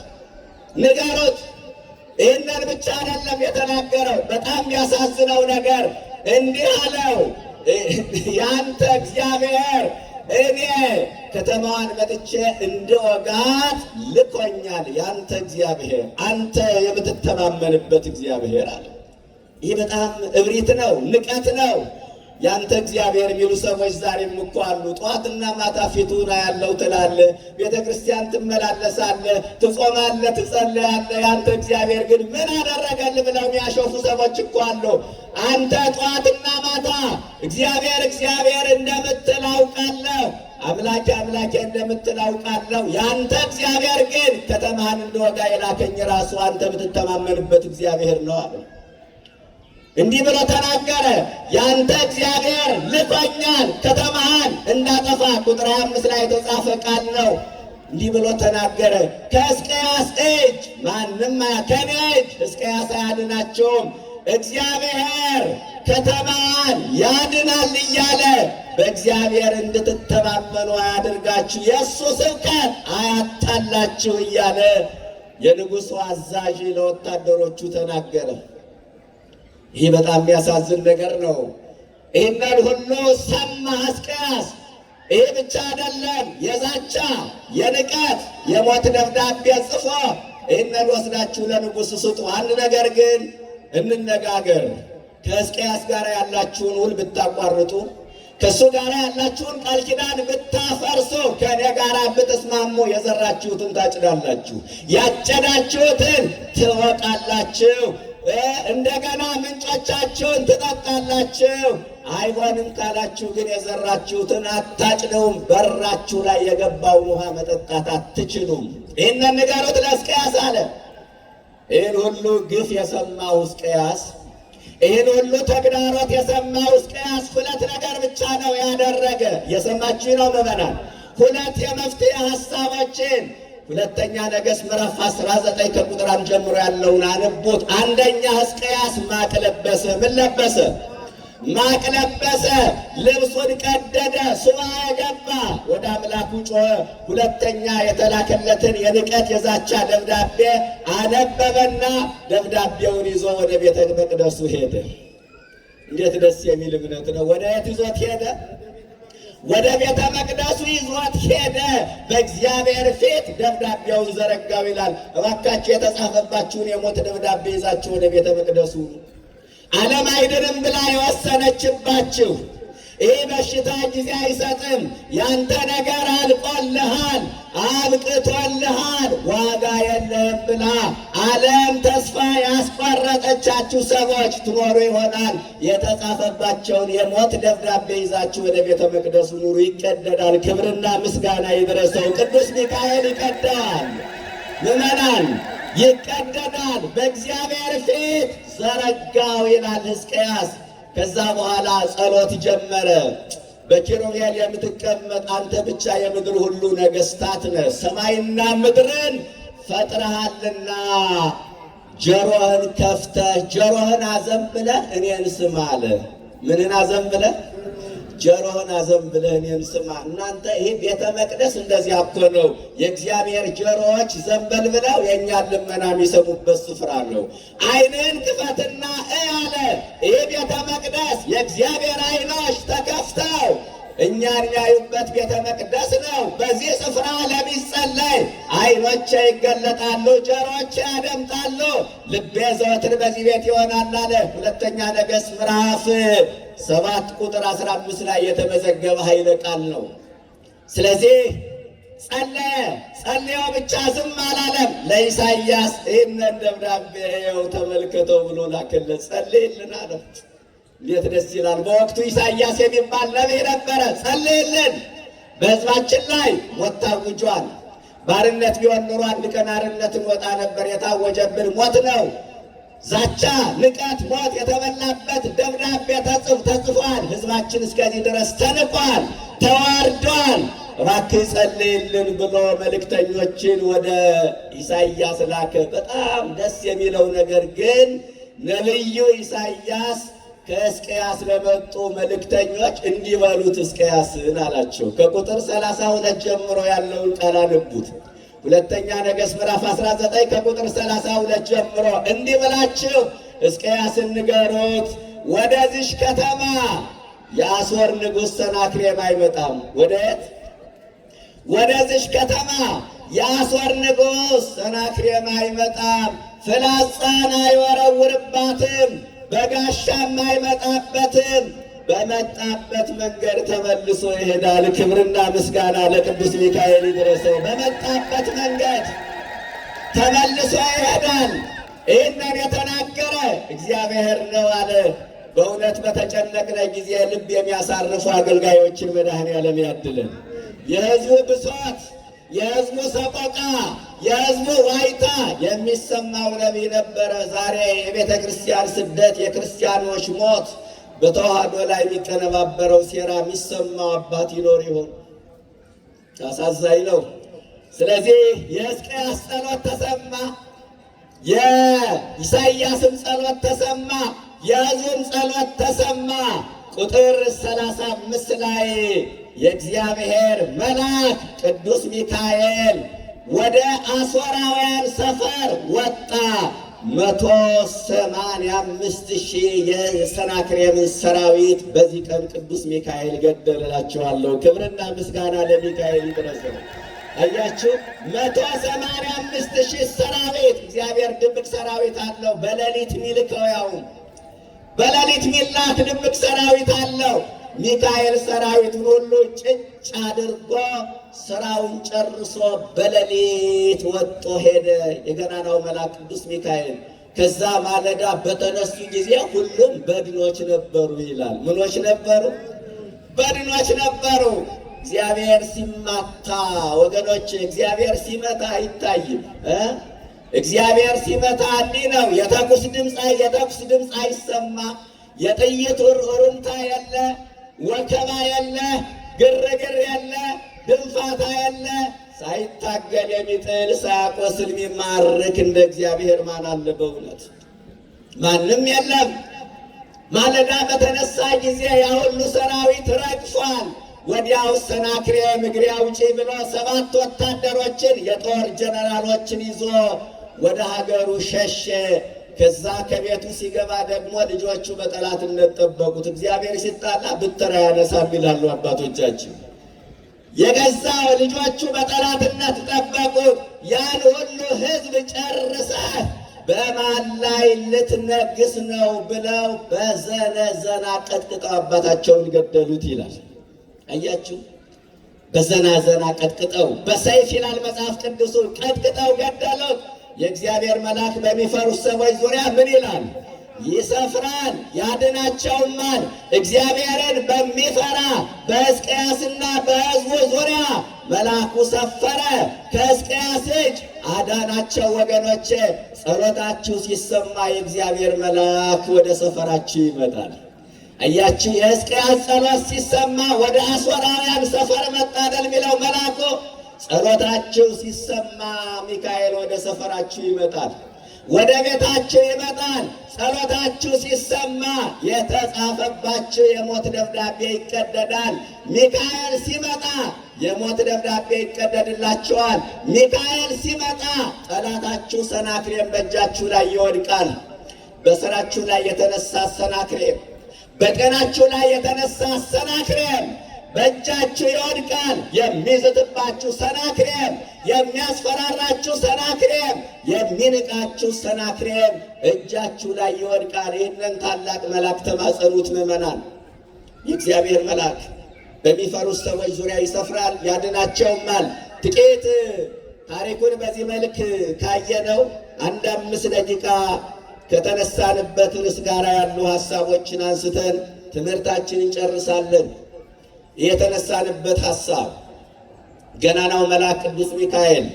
ንገሩት። ይህንን ብቻ አይደለም የተናገረው። በጣም ያሳዝነው ነገር እንዲህ አለው፣ ያንተ እግዚአብሔር እኔ ከተማዋን መጥቼ እንድወጋት ልኮኛል። ያንተ እግዚአብሔር፣ አንተ የምትተማመንበት እግዚአብሔር አለ። ይህ በጣም እብሪት ነው፣ ንቀት ነው። ያንተ እግዚአብሔር የሚሉ ሰዎች ዛሬም እኮ አሉ። ጠዋትና ማታ ፊቱን ያለው ትላለህ፣ ቤተ ክርስቲያን ትመላለሳለህ፣ ትጾማለህ፣ ትጸልያለህ። ያንተ እግዚአብሔር ግን ምን አደረገልህ ብለው የሚያሾፉ ሰዎች እኮ አሉ። አንተ ጠዋትና ማታ እግዚአብሔር እግዚአብሔር እንደምትል አውቃለሁ፣ አምላኬ አምላኬ እንደምትል አውቃለሁ። ያንተ እግዚአብሔር ግን ከተማህን እንደወጋ የላከኝ ራሱ አንተ የምትተማመንበት እግዚአብሔር ነው አለ። እንዲህ ብሎ ተናገረ። ያንተ እግዚአብሔር ልኮኛል ከተማህን እንዳጠፋ። ቁጥር 25 ላይ የተጻፈ ቃል ነው። እንዲህ ብሎ ተናገረ። ከሕዝቅያስ እጅ ማንም ከኔ እጅ ሕዝቅያስ አያድናችሁም፣ እግዚአብሔር ከተማን ያድናል እያለ በእግዚአብሔር እንድትተማመኑ አያድርጋችሁ፣ የእሱ ስብከት አያታላችሁ እያለ የንጉሡ አዛዥ ለወታደሮቹ ተናገረ። ይህ በጣም የሚያሳዝን ነገር ነው። ይህንን ሁሉ ሰማ ሕዝቅያስ። ይህ ብቻ አይደለም፣ የዛቻ የንቀት የሞት ደብዳቤ ጽፎ ይህንን ወስዳችሁ ለንጉሥ ስጡ። አንድ ነገር ግን እንነጋገር። ከሕዝቅያስ ጋር ያላችሁን ውል ብታቋርጡ፣ ከእሱ ጋር ያላችሁን ቃል ኪዳን ብታፈርሱ፣ ከእኔ ጋር ብትስማሙ የዘራችሁትን ታጭዳላችሁ፣ ያጨዳችሁትን ትወቃላችሁ፣ እንደገና ምንጮቻችሁን ትጠጣላችሁ። አይሆንም ካላችሁ ግን የዘራችሁትን አታጭደውም፣ በራችሁ ላይ የገባውን ውሃ መጠጣት አትችሉም። ይህንን ንገሩት ለሕዝቅያስ አለ። ይህን ሁሉ ግፍ የሰማው ሕዝቅያስ፣ ይህን ሁሉ ተግዳሮት የሰማው ሕዝቅያስ ሁለት ነገር ብቻ ነው ያደረገ። የሰማችሁ ነው ምዕመናን። ሁለት የመፍትሄ ሐሳቦችን ሁለተኛ ነገሥት ምዕራፍ 19 ከቁጥር 1 ጀምሮ ያለውን አንቡት። አንደኛ ሕዝቅያስ ማቅ ለበሰ። ምን ለበሰ? ማቅ ለበሰ። ልብሱን ቀደደ፣ ሱባዔ ገባ፣ ወደ አምላኩ ጮኸ። ሁለተኛ የተላከለትን የንቀት የዛቻ ደብዳቤ አነበበና ደብዳቤውን ይዞ ወደ ቤተ መቅደሱ ሄደ። እንዴት ደስ የሚል እምነት ነው! ወደ የት ይዞት ሄደ? ወደ ቤተ መቅደሱ ይዞት ሄደ። በእግዚአብሔር ፊት ደብዳቤውን ዘረጋው ይላል። እባካችሁ የተጻፈባችሁን የሞት ደብዳቤ ይዛችሁ ወደ ቤተ መቅደሱ። ዓለም አይድንም ብላ የወሰነችባችሁ ይህ በሽታ ጊዜ አይሰጥም፣ ያንተ ነገር አልቆልሃል፣ አብቅቶልሃል፣ ዋጋ የለህም ብላ ዓለም ተስፋ ያስቆረጠቻችሁ ሰዎች ትኖሩ ይሆናል። የተጻፈባቸውን የሞት ደብዳቤ ይዛችሁ ወደ ቤተ መቅደሱ ኑሩ። ይቀደዳል። ክብርና ምስጋና ይድረሰው። ቅዱስ ሚካኤል ይቀደዋል። ምዕመናን ይቀደዳል። በእግዚአብሔር ፊት ዘረጋው ይላል ሕዝቅያስ። ከዛ በኋላ ጸሎት ጀመረ። በኪሩቤል የምትቀመጥ አንተ ብቻ የምድር ሁሉ ነገሥታት ነህ፣ ሰማይና ምድርን ፈጥረሃልና ጆሮህን ከፍተህ ጆሮህን አዘንብለህ እኔን ስማ አለ። ምንን አዘንብለህ? ጆሮህን አዘንብለህ እኔን ስማ። እናንተ ይህ ቤተ መቅደስ እንደዚያ እኮ ነው። የእግዚአብሔር ጆሮዎች ዘንበል ብለው የእኛን ልመና የሚሰሙበት ስፍራ ነው። ዓይንህን ክፈትና እይ አለ። ይህ ቤተ መቅደስ የእግዚአብሔር ዓይኖች ተከፍተው እኛን ያዩበት ቤተ መቅደስ ነው። በዚህ ስፍራ ለሚጸለይ ዓይኖቼ ይገለጣሉ፣ ጆሮቼ ያደምጣሉ፣ ልቤ ዘወትር በዚህ ቤት ይሆናል አለ። ሁለተኛ ነገሥት ምዕራፍ 7 ቁጥር 15 ላይ የተመዘገበ ኃይለ ቃል ነው። ስለዚህ ጸለየ። ጸልዮ ብቻ ዝም አላለም። ለኢሳይያስ ይህንን ደብዳቤ ይኸው ተመልከተው ብሎ ላከለት። ጸልይልን አለ። እንዴት ደስ ይላል! በወቅቱ ኢሳይያስ የሚባል ነቢይ ነበረ። ጸልይልን፣ በሕዝባችን ላይ ሞት ታውጇል። ባርነት ቢሆን ኑሮ አንድ ቀን አርነት እንወጣ ነበር። የታወጀብን ሞት ነው። ዛቻ፣ ንቀት፣ ሞት የተበላበት ደብዳቤ ተጽፏል። ሕዝባችን እስከዚህ ድረስ ተንቋል፣ ተዋርዷል። እባክህ ጸልይልን ብሎ መልእክተኞችን ወደ ኢሳይያስ ላከ። በጣም ደስ የሚለው ነገር ግን ነቢዩ ኢሳይያስ ከሕዝቅያስ ለመጡ መልእክተኞች እንዲበሉት ሕዝቅያስን አላቸው። ከቁጥር 32 ጀምሮ ያለውን ቃል አንቡት። ሁለተኛ ነገሥት ምዕራፍ 19 ከቁጥር 32 ጀምሮ እንዲህ ብላችሁ ሕዝቅያስን ንገሩት፣ ወደዚሽ ከተማ የአሦር ንጉሥ ሰናክሬም አይመጣም። ወደየት? ወደዚሽ ከተማ የአሦር ንጉሥ ሰናክሬም አይመጣም፣ ፍላጻን አይወረውርባትም፣ በጋሻም አይመጣበትም። በመጣበት መንገድ ተመልሶ ይሄዳል። ክብርና ምስጋና ለቅዱስ ሚካኤል ይድረሰው። በመጣበት መንገድ ተመልሶ ይሄዳል። ይህንን የተናገረ እግዚአብሔር ነው አለ። በእውነት በተጨነቅነ ጊዜ ልብ የሚያሳርፉ አገልጋዮችን መድኃኔዓለም ያድለን። የሕዝቡ ብሶት፣ የሕዝቡ ሰቆቃ፣ የሕዝቡ ዋይታ የሚሰማው ነቢይ ነበረ። ዛሬ የቤተ ክርስቲያን ስደት፣ የክርስቲያኖች ሞት፣ በተዋህዶ ላይ የሚቀነባበረው ሴራ የሚሰማው አባት ይኖር ይሆን? አሳዛኝ ነው። ስለዚህ የሕዝቅያስ ጸሎት ተሰማ፣ የኢሳይያስም ጸሎት ተሰማ፣ የሕዝቡም ጸሎት ተሰማ። ቁጥር 35 ላይ የእግዚአብሔር መልአክ ቅዱስ ሚካኤል ወደ አሦራውያን ሰፈር ወጣ። 185,000 የሰናክሬምን ሰራዊት በዚህ ቀን ቅዱስ ሚካኤል ገደለላቸዋለሁ። ክብርና ምስጋና ለሚካኤል ይድረሰው። አያችሁ፣ 185,000 ሰራዊት። እግዚአብሔር ድብቅ ሰራዊት አለው። በሌሊት ሚልከው፣ ያው በሌሊት ሚላክ ድብቅ ሰራዊት አለው። ሚካኤል ሰራዊቱን ሁሉ ጭጭ አድርጎ ስራውን ጨርሶ በሌሊት ወጥቶ ሄደ። የገናናው መልአክ ቅዱስ ሚካኤል ከዛ ማለዳ በተነሱ ጊዜ ሁሉም በድኖች ነበሩ ይላል። ምኖች ነበሩ? በድኖች ነበሩ። እግዚአብሔር ሲማታ ወገኖች፣ እግዚአብሔር ሲመታ አይታይም። እግዚአብሔር ሲመታ እንዲህ ነው። የተኩስ ድምፅ አይሰማ፣ የጥይት ሩምታ የለ፣ ወከባ የለ፣ ግርግር የለ፣ ድንፋታ የለ። ሳይታገል የሚጥል ሳያቆስል የሚማርክ እንደ እግዚአብሔር ማን አለ? በእውነት ማንም የለም። ማለዳ በተነሳ ጊዜ ያ ሁሉ ሰራዊት ረግፏል። ወዲያው ሰናክሬም እግሬ አውጪ ብሎ 7 ወታደሮችን የጦር ጀነራሎችን ይዞ ወደ ሀገሩ ሸሸ። ከዛ ከቤቱ ሲገባ ደግሞ ልጆቹ በጠላትነት ጠበቁት። እግዚአብሔር ሲጣላ ብትር ያነሳም ይላሉ አባቶቻችን። የገዛ ልጆቹ በጠላትነት ጠበቁት። ያን ሁሉ ሕዝብ ጨርሰህ በማን ላይ ልትነግስ ነው ብለው በዘነዘና ቀጥቅጠው አባታቸውን ገደሉት ይላል። አያችሁ፣ በዘናዘና ቀጥቅጠው፣ በሰይፍ ይላል መጽሐፍ ቅዱሱ፣ ቀጥቅጠው ገደሉት። የእግዚአብሔር መልአክ በሚፈሩት ሰዎች ዙሪያ ምን ይላል? ይሰፍራል ያድናቸውማል። እግዚአብሔርን በሚፈራ በሕዝቅያስና በሕዝቡ ዙሪያ መልአኩ ሰፈረ፣ ከሕዝቅያስ እጅ አዳናቸው። ወገኖቼ፣ ጸሎታችሁ ሲሰማ የእግዚአብሔር መልአክ ወደ ሰፈራችሁ ይመጣል። አያችሁ፣ የሕዝቅያስ ጸሎት ሲሰማ ወደ አሦራውያን ሰፈር መጣደል የሚለው መልአኩ፣ ጸሎታችሁ ሲሰማ ሚካኤል ወደ ሰፈራችሁ ይመጣል፣ ወደ ቤታችሁ ይመጣል። ጸሎታችሁ ሲሰማ የተጻፈባችሁ የሞት ደብዳቤ ይቀደዳል። ሚካኤል ሲመጣ የሞት ደብዳቤ ይቀደድላችኋል። ሚካኤል ሲመጣ ጠላታችሁ ሰናክሬም በእጃችሁ ላይ ይወድቃል። በሥራችሁ ላይ የተነሳ ሰናክሬም፣ በጤናችሁ ላይ የተነሳ ሰናክሬም በእጃችሁ ይወድቃል። የሚዝትባችሁ ሰናክሬም፣ የሚያስፈራራችሁ ሰናክሬም፣ የሚንቃችሁ ሰናክሬም እጃችሁ ላይ ይወድቃል። ይህንን ታላቅ መልአክ ተማጸኑት ምዕመናን። የእግዚአብሔር መልአክ በሚፈሩት ሰዎች ዙሪያ ይሰፍራል፣ ያድናቸውማል። ጥቂት ታሪኩን በዚህ መልክ ካየነው 1-5 ደቂቃ ከተነሳንበት ርዕስ ጋር ያሉ ሐሳቦችን አንስተን ትምህርታችንን እንጨርሳለን። የተነሳንበት ሐሳብ ገናናው መልአክ ቅዱስ ሚካኤል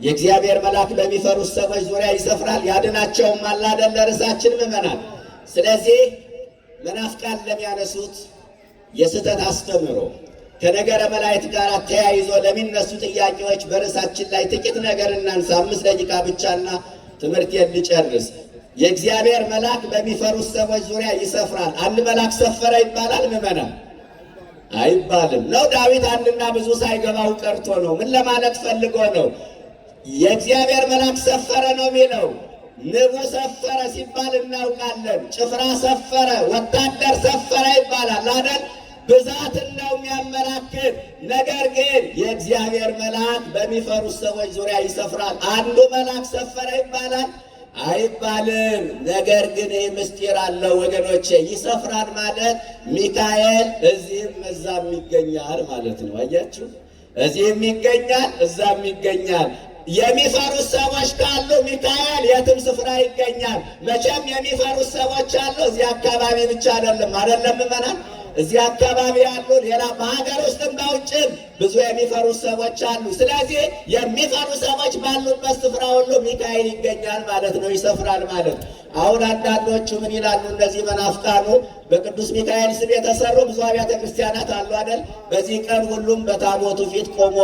የእግዚአብሔር መልአክ በሚፈሩት ሰዎች ዙሪያ ይሰፍራል፣ ያድናቸውማል አይደል? ርዕሳችን ምዕመናን። ስለዚህ መናፍቃን ለሚያነሱት የስህተት አስተምህሮ ከነገረ መላእክት ጋር ተያይዞ ለሚነሱ ጥያቄዎች በርዕሳችን ላይ ጥቂት ነገር እናንሳ። 5 ደቂቃ ብቻና ትምህርቴን ልጨርስ። የእግዚአብሔር መልአክ በሚፈሩት ሰዎች ዙሪያ ይሰፍራል። አንድ መልአክ ሰፈረ ይባላል ምዕመናን? አይባልም። ነው ዳዊት አንድና ብዙ ሳይገባው ቀርቶ ነው። ምን ለማለት ፈልጎ ነው? የእግዚአብሔር መልአክ ሰፈረ ነው የሚለው። ንቡ ሰፈረ ሲባል እናውቃለን። ጭፍራ ሰፈረ፣ ወታደር ሰፈረ ይባላል አይደል? ብዛትን ነው የሚያመላክት። ነገር ግን የእግዚአብሔር መልአክ በሚፈሩት ሰዎች ዙሪያ ይሰፍራል። አንዱ መልአክ ሰፈረ ይባላል? አይባልም። ነገር ግን ይህ ምስጢር አለው ወገኖቼ። ይሰፍራል ማለት ሚካኤል እዚህም እዛም ይገኛል ማለት ነው። አያችሁ፣ እዚህም ይገኛል እዛም ይገኛል። የሚፈሩት ሰዎች ካሉ ሚካኤል የትም ስፍራ ይገኛል። መቼም የሚፈሩት ሰዎች አሉ። እዚህ አካባቢ ብቻ አይደለም ምዕመናን፣ እዚህ አካባቢ ያሉ ሌላ በሀገር ውስጥም በውጭም ብዙ የሚፈሩት ሰዎች አሉ። ስለዚህ የሚፈሩ ሰዎች ባሉበት ስፍራ ሁሉ ሚካኤል ይገኛል ማለት ነው፣ ይሰፍራል ማለት። አሁን አንዳንዶቹ ምን ይላሉ? እነዚህ መናፍቃኑ በቅዱስ ሚካኤል ስም የተሰሩ ብዙ አብያተ ክርስቲያናት አሉ አይደል? በዚህ ቀን ሁሉም በታቦቱ ፊት ቆሞ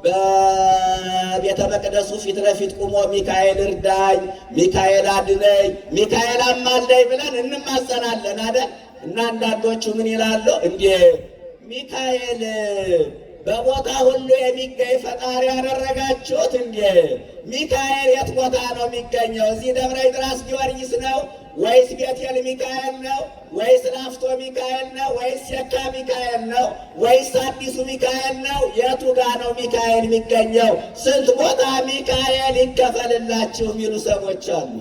በቤተ መቅደሱ ፊት ለፊት ቆሞ ሚካኤል እርዳኝ፣ ሚካኤል አድነኝ፣ ሚካኤል አማልደኝ ብለን እንማጸናለን አይደል? እና አንዳንዶቹ ምን ይላሉ? እንዴ ሚካኤል በቦታ ሁሉ የሚገኝ ፈጣሪ ያደረጋችሁት እንዴ? ሚካኤል የት ቦታ ነው የሚገኘው? እዚህ ደብረ ድራስ ጊዮርጊስ ነው ወይስ ቤቴል ሚካኤል ነው ወይስ ላፍቶ ሚካኤል ነው ወይስ የካ ሚካኤል ነው ወይስ አዲሱ ሚካኤል ነው? የቱ ጋ ነው ሚካኤል የሚገኘው? ስንት ቦታ ሚካኤል ይከፈልላችሁ የሚሉ ሰዎች አሉ።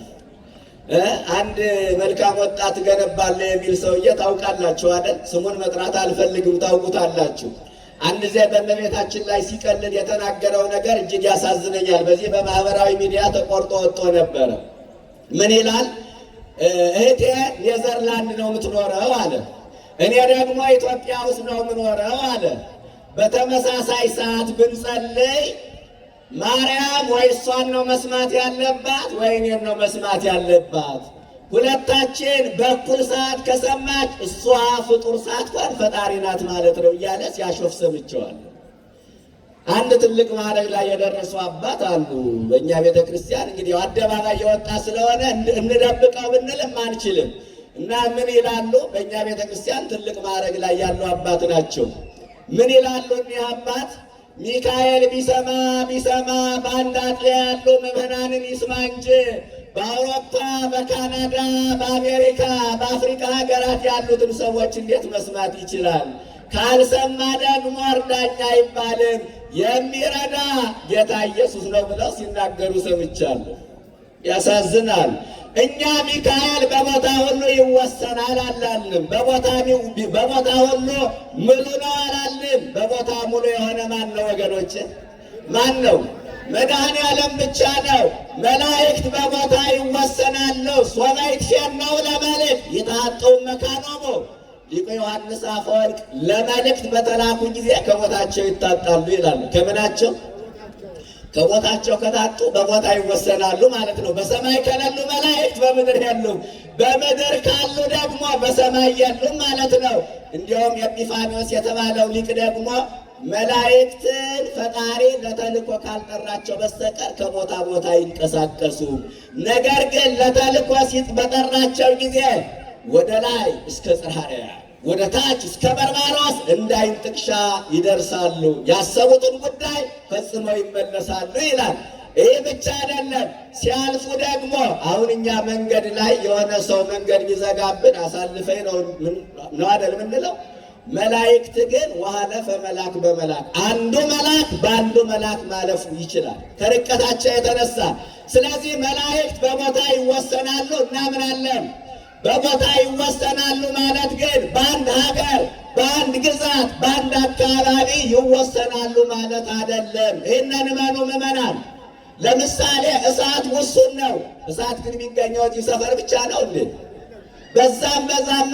አንድ መልካም ወጣት ገነባለ የሚል ሰውዬ ታውቃላችሁ አይደል? ስሙን መጥራት አልፈልግም፣ ታውቁታላችሁ። አንድ ጊዜ በእመቤታችን ላይ ሲቀልድ የተናገረው ነገር እጅግ ያሳዝነኛል። በዚህ በማህበራዊ ሚዲያ ተቆርጦ ወጥቶ ነበረ። ምን ይላል? እህቴ ኔዘርላንድ ነው የምትኖረው አለ። እኔ ደግሞ ኢትዮጵያ ውስጥ ነው የምኖረው አለ። በተመሳሳይ ሰዓት ብንጸልይ ማርያም ወይ እሷን ነው መስማት ያለባት ወይ እኔን ነው መስማት ያለባት? ሁለታችን በኩል ሰዓት ከሰማች እሷ ፍጡር ሳትሆን ፈጣሪ ናት ማለት ነው እያለ ሲያሾፍ ሰምቼዋለሁ። አንድ ትልቅ ማዕረግ ላይ የደረሱ አባት አሉ በእኛ ቤተ ክርስቲያን። እንግዲህ አደባባይ የወጣ ስለሆነ እንደብቀው ብንልም አንችልም። እና ምን ይላሉ? በእኛ ቤተ ክርስቲያን ትልቅ ማዕረግ ላይ ያሉ አባት ናቸው። ምን ይላሉ እኒህ አባት? ሚካኤል ቢሰማ በአንድ አጥቢያ ያሉ ምዕመናንን ይስማ እንጂ በአውሮፓ፣ በካናዳ፣ በአሜሪካ፣ በአፍሪካ ሀገራት ያሉትን ሰዎች እንዴት መስማት ይችላል? ካልሰማ ደግሞ እርዳኝ አይባልም። የሚረዳ ጌታ ኢየሱስ ነው ብለው ሲናገሩ ሰምቻለሁ። ያሳዝናል። እኛ ሚካኤል በቦታ ሁሉ ይወሰናል አላልንም። በቦታ ሁሉ ሙሉ ነው አላልንም። በቦታ ሙሉ የሆነ ማን ነው ወገኖች? ማን ነው? መድኃኔ ዓለም ብቻ ነው። መላእክት በቦታ ይወሰናሉ። ሶበ ይትፌነው ለመልእክት ይትሐጠው መካኖሙ። ሊቁ ዮሐንስ አፈወርቅ ለመልእክት በተላኩ ጊዜ ከቦታቸው ይታጣሉ ይላሉ። ከምናቸው? ከቦታቸው ከታጡ በቦታ ይወሰናሉ ማለት ነው። በሰማይ ከሌሉ መላእክት በምድር የሉም፣ በምድር ካሉ ደግሞ በሰማይ የሉም ማለት ነው። እንዲሁም ኤጲፋንዮስ የተባለው ሊቅ ደግሞ መላእክትን ፈጣሪ ለተልእኮ ካልጠራቸው በስተቀር ከቦታ ቦታ አይንቀሳቀሱም። ነገር ግን ለተልእኮ በጠራቸው ጊዜ ወደ ላይ እስከ ጽርሐ አርያም ወደ ታች እስከ በርባሮስ እንዳይን ጥቅሻ ይደርሳሉ። ያሰቡትን ጉዳይ ፈጽመው ይመለሳሉ ይላል። ይህ ብቻ አይደለም። ሲያልፉ ደግሞ አሁን እኛ መንገድ ላይ የሆነ ሰው መንገድ ቢዘጋብን አሳልፈኝ ነው አይደል ምንለው? መላእክት ግን ወሀለፈ መልአክ በመልአክ አንዱ መልአክ በአንዱ መልአክ ማለፉ ይችላል ከርቀታቸው የተነሳ። ስለዚህ መላእክት በቦታ ይወሰናሉ እናምናለን። በቦታ ይወሰናሉ ማለት ግን በአንድ ሀገር፣ በአንድ ግዛት፣ በአንድ አካባቢ ይወሰናሉ ማለት አይደለም። ይህንን እመኑ ምዕመናን። ለምሳሌ እሳት ውሱን ነው። እሳት ግን የሚገኘው እዚህ ሰፈር ብቻ ነው እንዴ? በዛም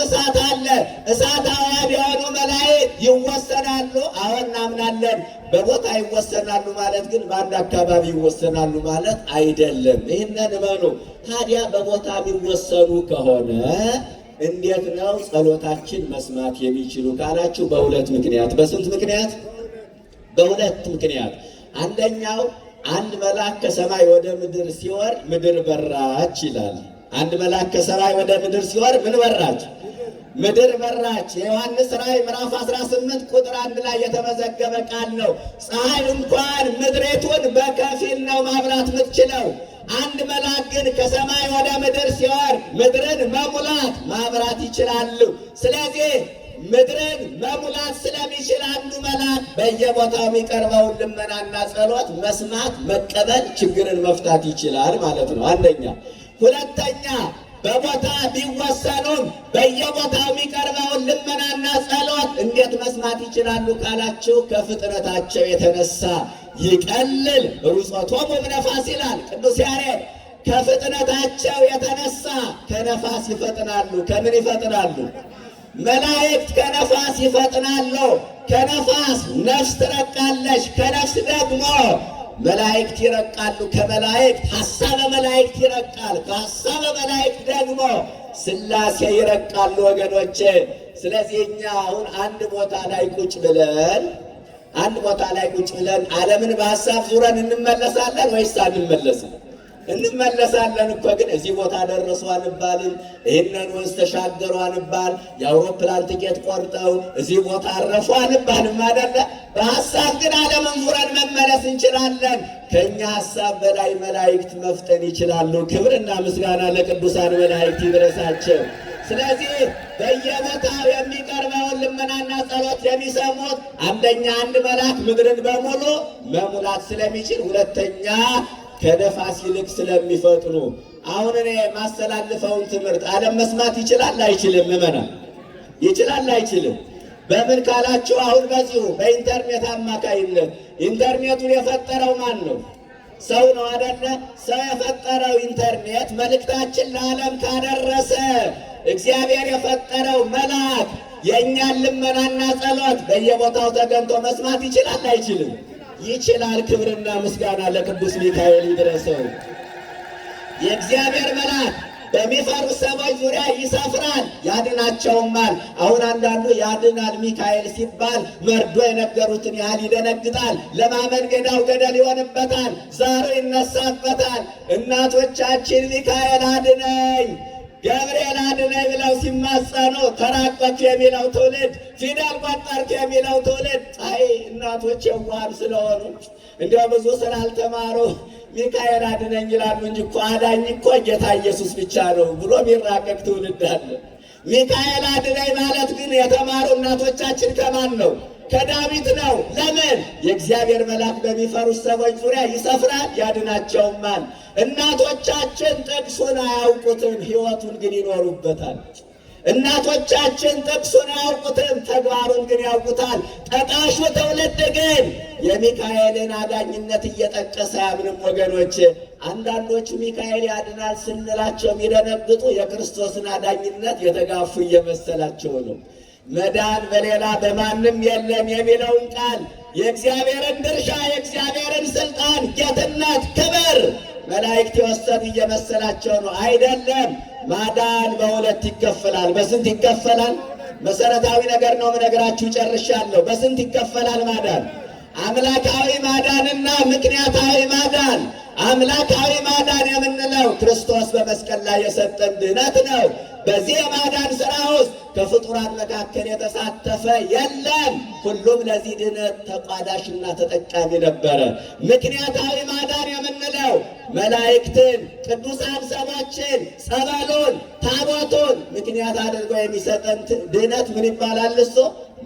እሳት አለ። እሳታውያን የሆኑ መላእክት ይወሰናሉ። አሁን እናምናለን። በቦታ ይወሰናሉ ማለት ግን በአንድ አካባቢ ይወሰናሉ ማለት አይደለም። ይህንን እመኑ። ታዲያ በቦታ የሚወሰኑ ከሆነ እንዴት ነው ጸሎታችን መስማት የሚችሉ ካላችሁ፣ በሁለት ምክንያት። በስንት ምክንያት? በሁለት ምክንያት። አንደኛው አንድ መልአክ ከሰማይ ወደ ምድር ሲወርድ ምድር በራች ይላል። አንድ መልአክ ከሰማይ ወደ ምድር ሲወርድ ምን በራች? ምድር በራች። የዮሐንስ ራእይ ምዕራፍ 18 ቁጥር 1 ላይ የተመዘገበ ቃል ነው። ፀሐይ እንኳን ምድሪቱን በከፊል ነው ማብራት የምትችለው። አንድ መልአክ ግን ከሰማይ ወደ ምድር ሲወርድ ምድርን መሙላት ማብራት ይችላሉ። ስለዚህ ምድርን መሙላት ስለሚችል አንዱ መልአክ በየቦታው የሚቀርበውን ልመናና ጸሎት መስማት፣ መቀበል፣ ችግርን መፍታት ይችላል ማለት ነው። አንደኛ። ሁለተኛ በቦታ ቢወሰኑም በየቦታው የሚቀርበውን ልመናና ጸሎት እንዴት መስማት ይችላሉ ካላችሁ ከፍጥረታቸው የተነሳ ይቀልል ሩጾቶሙ እምነፋስ ይላል ቅዱስ ያሬድ። ከፍጥነታቸው የተነሳ ከነፋስ ይፈጥናሉ። ከምን ይፈጥናሉ? መላእክት ከነፋስ ይፈጥናሉ። ከነፋስ ነፍስ ትረቃለች፣ ከነፍስ ደግሞ መላእክት ይረቃሉ። ከመላእክት ሐሳበ መላእክት ይረቃል፣ ከሐሳበ መላእክት ደግሞ ሥላሴ ይረቃሉ ወገኖቼ። ስለዚህ እኛ አሁን አንድ ቦታ ላይ ቁጭ ብለን ዓለምን በሐሳብ ዙረን እንመለሳለን ወይስ አንመለስም? እንመለሳለን እኮ። ግን እዚህ ቦታ ደረሱ አንባልም፣ ይህንን ወንዝ ተሻገሩ አንባል፣ የአውሮፕላን ትኬት ቆርጠው እዚህ ቦታ አረፉ አንባልም አይደለ? በሐሳብ ግን ዓለምን ዙረን መመለስ እንችላለን። ከእኛ ሐሳብ በላይ መላእክት መፍጠን ይችላሉ። ክብርና ምስጋና ለቅዱሳን መላእክት ይድረሳቸው። ስለዚህ በየቦታው የሚቀርበውን ልመናና ጸሎት የሚሰሙት አንደኛ አንድ መልአክ ምድርን በሙሉ መሙላት ስለሚችል፣ ሁለተኛ ከነፋስ ይልቅ ስለሚፈጥኑ። አሁን እኔ ማስተላልፈውን ትምህርት ዓለም መስማት ይችላል አይችልም? ምዕመናን ይችላል አይችልም? በምን ካላችሁ አሁን በዚሁ በኢንተርኔት አማካይነት ኢንተርኔቱን የፈጠረው ማን ነው? ሰው ነው አይደለ? ሰው የፈጠረው ኢንተርኔት መልእክታችን ለዓለም ካደረሰ እግዚአብሔር የፈጠረው መልአክ የእኛን ልመናና ጸሎት በየቦታው ተገንቶ መስማት ይችላል አይችልም? ይችላል። ክብርና ምስጋና ለቅዱስ ሚካኤል ይድረሰው። የእግዚአብሔር መልአክ በሚፈሩ ሰዎች ዙሪያ ይሰፍራል ያድናቸውማል። አሁን አንዳንዱ ያድናል ሚካኤል ሲባል መርዶ የነገሩትን ያህል ይደነግጣል። ለማመን ገዳው ገደል ይሆንበታል፣ ዛሩ ይነሳበታል። እናቶቻችን ሚካኤል አድነኝ፣ ገብርኤል አድነኝ ብለው ሲማጸኑ ተራቆት የሚለው ትውልድ፣ ፊደል ቆጠርክ የሚለው ትውልድ አይ እናቶች የዋሃን ስለሆኑ እንዲያው ብዙ ስላልተማሩ ሚካኤል አድነኝ ይላሉ እንጂ እኮ አዳኝ እኮ ጌታ ኢየሱስ ብቻ ነው ብሎ ሚራቀቅ ትውልድ አለ። ሚካኤል አድነኝ ማለት ግን የተማሩ እናቶቻችን ከማን ነው? ከዳዊት ነው። ለምን? የእግዚአብሔር መልአክ በሚፈሩት ሰዎች ዙሪያ ይሰፍራል ያድናቸውማል። እናቶቻችን ጥቅሱን አያውቁትም፣ ሕይወቱን ግን ይኖሩበታል። እናቶቻችን ጥቅሱን አያውቁትም፣ ተግባሩን ግን ያውቁታል። ጠቃሹ ትውልድ ግን የሚካኤልን አዳኝነት እየጠቀሰ አያምንም። ወገኖች አንዳንዶቹ ሚካኤል ያድናል ስንላቸው የሚደነግጡ የክርስቶስን አዳኝነት የተጋፉ እየመሰላቸው ነው። መዳን በሌላ በማንም የለም የሚለውን ቃል የእግዚአብሔርን ድርሻ፣ የእግዚአብሔርን ስልጣን፣ ጌትነት፣ ክብር መላእክት የወሰዱ እየመሰላቸው ነው። አይደለም። ማዳን በሁለት ይከፈላል። በስንት ይከፈላል? መሰረታዊ ነገር ነው የምነግራችሁ፣ ጨርሻለሁ። በስንት ይከፈላል ማዳን? አምላካዊ ማዳንና ምክንያታዊ ማዳን። አምላካዊ ማዳን የምንለው ክርስቶስ በመስቀል ላይ የሰጠን ድህነት ነው። በዚህ የማዳን ሥራ ውስጥ ከፍጡራን መካከል የተሳተፈ የለም። ሁሉም ለዚህ ድህነት ተቋዳሽና ተጠቃሚ ነበረ። ምክንያታዊ ማዳን የምንለው መላእክትን፣ ቅዱሳን ሰዎችን፣ ጸበሉን፣ ታቦቱን ምክንያት አድርጎ የሚሰጠን ድህነት ምን ይባላል? እሱ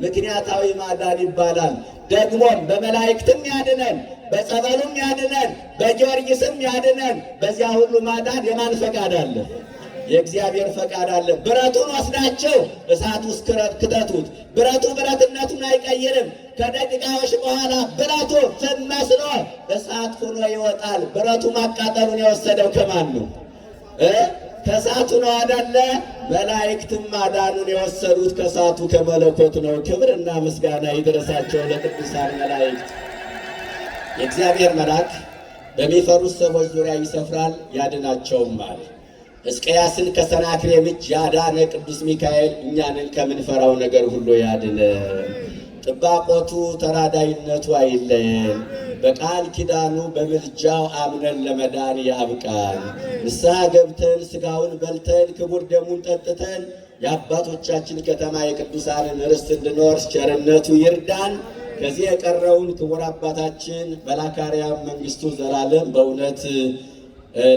ምክንያታዊ ማዳን ይባላል። ደግሞም በመላእክትም ያድነን፣ በጸበሉም ያድነን፣ በጊዮርጊስም ያድነን። በዚያ ሁሉ ማዳን የማን ፈቃድ አለ? የእግዚአብሔር ፈቃድ አለ። ብረቱን ወስዳቸው እሳት ውስጥ ክተቱት። ብረቱ ብረትነቱን አይቀይርም። ከደቂቃዎች በኋላ ብረቱ ፍም መስሎ እሳት ሆኖ ይወጣል። ብረቱ ማቃጠሉን የወሰደው ከማን ነው? ከእሳቱ ነው አይደለ? መላእክትም ማዳኑን የወሰዱት ከእሳቱ ከመለኮት ነው። ክብርና ምስጋና ይድረሳቸው ለቅዱሳን መላእክት። የእግዚአብሔር መልአክ በሚፈሩት ሰዎች ዙሪያ ይሰፍራል ያድናቸውማል። ሕዝቅያስን ከሰናክሬም እጅ ያዳነ ቅዱስ ሚካኤል እኛንን ከምንፈራው ነገር ሁሉ ያድነ። ጥባቆቱ ተራዳይነቱ አይለየን። በቃል ኪዳኑ በምልጃው አምነን ለመዳን ያብቃን። ንስሐ ገብተን ሥጋውን በልተን ክቡር ደሙን ጠጥተን የአባቶቻችን ከተማ የቅዱሳንን ርስት እንድንወርስ ቸርነቱ ይርዳን። ከዚህ የቀረውን ክቡር አባታችን መልአከ አርያም መንግሥቱ ዘላለም በእውነት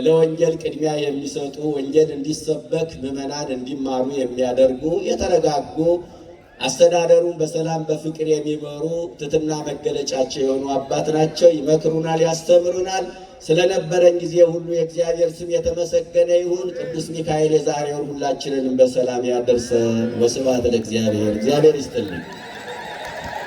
ለወንጌል ቅድሚያ የሚሰጡ ወንጌል እንዲሰበክ ምዕመናን እንዲማሩ የሚያደርጉ የተረጋጉ አስተዳደሩን በሰላም በፍቅር የሚመሩ ትሕትና መገለጫቸው የሆኑ አባት ናቸው። ይመክሩናል፣ ያስተምሩናል። ስለነበረን ጊዜ ሁሉ የእግዚአብሔር ስም የተመሰገነ ይሁን። ቅዱስ ሚካኤል የዛሬውን ሁላችንንም በሰላም ያደርሰን። ወስብሐት ለእግዚአብሔር። እግዚአብሔር ይስጥልኝ።